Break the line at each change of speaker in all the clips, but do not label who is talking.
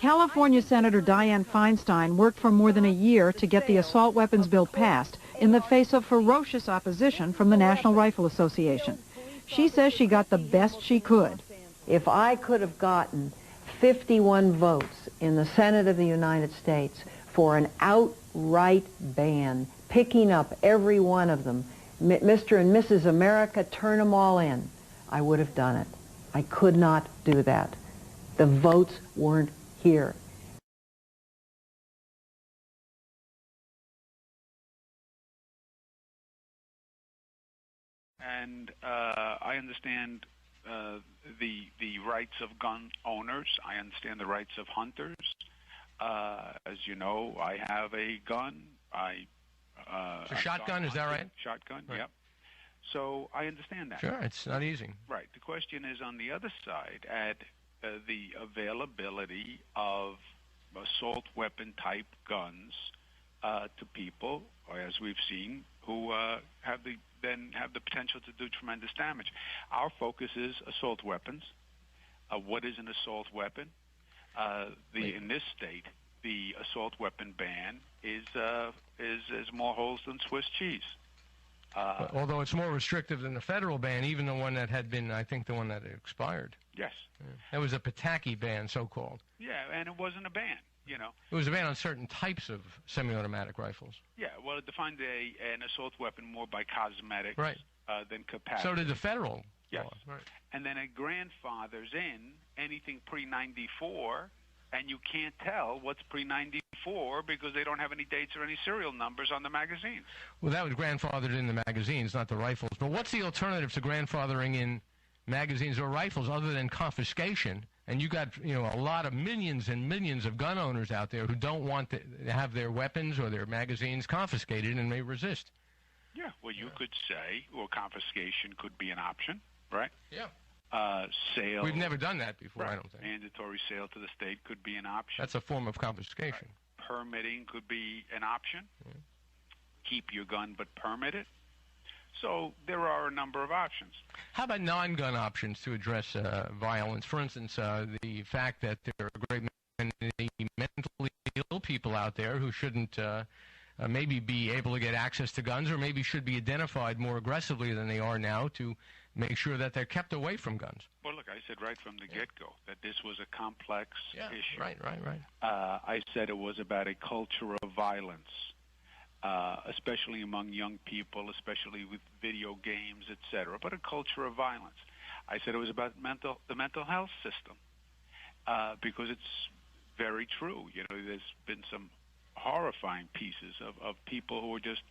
California Senator Dianne Feinstein worked for more than a year to get the assault weapons bill passed in the face of ferocious opposition from the National Rifle Association. She says she got the best she could.
If I could have gotten 51 votes in the Senate of the United States for an outright ban, picking up every one of them, Mr. and Mrs. America, turn them all in, I would have done it. I could not do that. The votes weren't here.
And I understand the rights of gun owners. I understand the rights of hunters. As you know, I have a gun.
It's a shotgun, is that right?
Shotgun, right. Yep. So I understand that.
Sure, it's not easy.
Right. The question is on the other side, at the availability of assault weapon type guns to people, or as we've seen, who have the potential to do tremendous damage. Our focus is assault weapons. What is an assault weapon? In this state, the assault weapon ban is more holes than Swiss cheese.
Although it's more restrictive than the federal ban, even the one that had been, I think, the one that expired.
Yes.
Yeah. It was a Pataki ban, so-called.
Yeah, and it wasn't a ban, you know.
It was a ban on certain types of semi-automatic rifles.
Yeah, well, it defined an assault weapon more by cosmetics than capacity.
So did the federal
yes.
law. Right.
And then it grandfathers in anything pre-94, and you can't tell what's pre-94 because they don't have any dates or any serial numbers on the magazines.
Well, that was grandfathered in the magazines, not the rifles. But what's the alternative to grandfathering in magazines or rifles other than confiscation? And you got, you know, a lot of millions and millions of gun owners out there who don't want to have their weapons or their magazines confiscated and may resist.
Yeah, well, you could say, well, confiscation could be an option, right?
Yeah.
Sale.
We've never done that before,
right.
I don't think.
Mandatory sale to the state could be an option.
That's a form of confiscation.
Right. Permitting could be an option. Yeah. Keep your gun but permit it. So there are a number of options.
How about non-gun options to address violence? For instance, the fact that there are a great many mentally ill people out there who shouldn't maybe be able to get access to guns, or maybe should be identified more aggressively than they are now to make sure that they're kept away from guns.
Well, look, I said right from the get-go that this was a complex issue.
Right.
I said it was about a culture of violence, especially among young people, especially with video games, etc., but a culture of violence. I said it was about the mental health system, because it's very true. You know, there's been some horrifying pieces of people who are just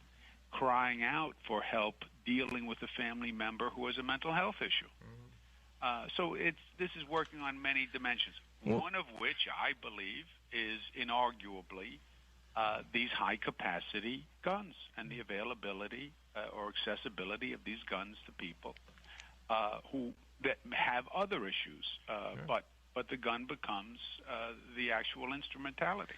crying out for help dealing with a family member who has a mental health issue. Mm-hmm. So this is working on many dimensions, one of which I believe is inarguably these high-capacity guns and the availability or accessibility of these guns to people who that have other issues, sure. but the gun becomes the actual instrumentality.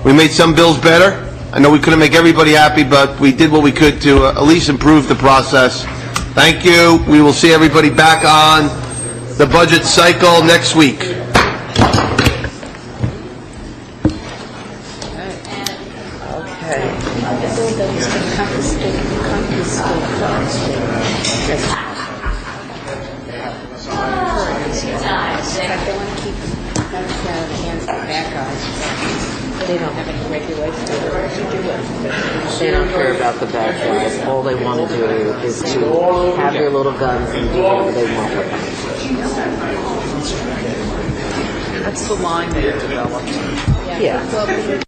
We made some bills better. I know we couldn't make everybody happy, but we did what we could to at least improve the process. Thank you. We will see everybody back on the budget cycle next week.
They don't have any regulations. They don't care about the bad guys. All they want to do is to have their little guns and do whatever they want with them.
That's the line they've developed.
Yeah.